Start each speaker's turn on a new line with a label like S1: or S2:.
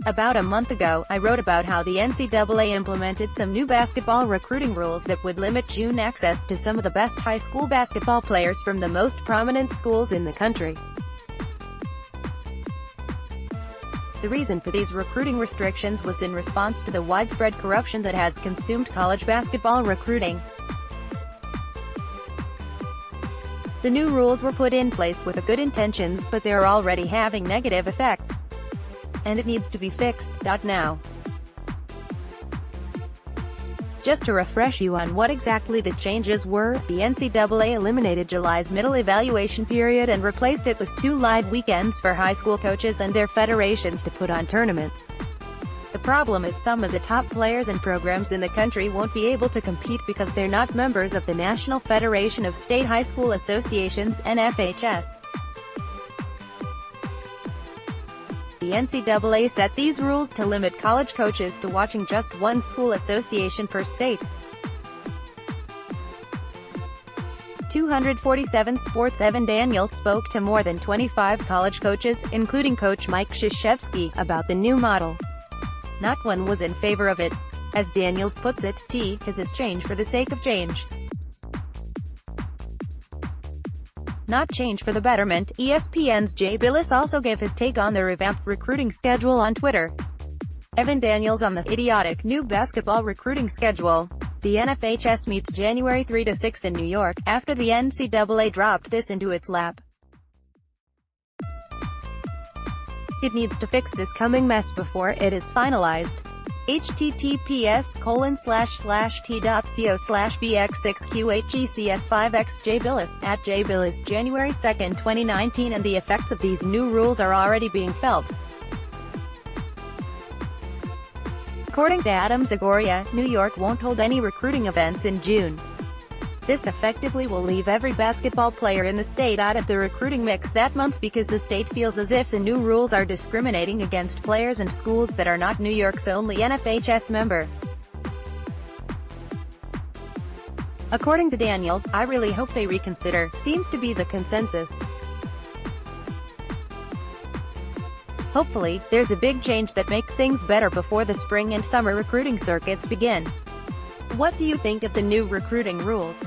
S1: About a month ago, I wrote about how the NCAA implemented some new basketball recruiting rules that would limit June access to some of the best high school basketball players from the most prominent schools in the country. The reason for these recruiting restrictions was in response to the widespread corruption that has consumed college basketball recruiting. The new rules were put in place with good intentions, but they are already having negative effects. And it needs to be fixed, now. Just to refresh you on what exactly the changes were, the NCAA eliminated July's middle evaluation period and replaced it with 2 live weekends for high school coaches and their federations to put on tournaments. The problem is some of the top players and programs in the country won't be able to compete because they're not members of the National Federation of State High School Associations (NFHS). The NCAA set these rules to limit college coaches to watching just one school association per state. 247 Sports' Evan Daniels spoke to more than 25 college coaches, including coach Mike Krzyzewski, about the new model. Not one was in favor of it. As Daniels puts it, "T is change for the sake of change. Not change for the betterment." ESPN's Jay Bilas also gave his take on the revamped recruiting schedule on Twitter. Evan Daniels on the idiotic new basketball recruiting schedule. The NFHS meets January 3 to 6 in New York, after the NCAA dropped this into its lap. It needs to fix this coming mess before it is finalized. https://t.co/bx6qhgcs5x Jay Bilas, @JayBilas, January 2, 2019. And the effects of these new rules are already being felt. According to Adam Zagoria, New York won't hold any recruiting events in June. This effectively will leave every basketball player in the state out of the recruiting mix that month because the state feels as if the new rules are discriminating against players and schools that are not New York's only NFHS member. According to Daniels, "I really hope they reconsider," seems to be the consensus. Hopefully, there's a big change that makes things better before the spring and summer recruiting circuits begin. What do you think of the new recruiting rules?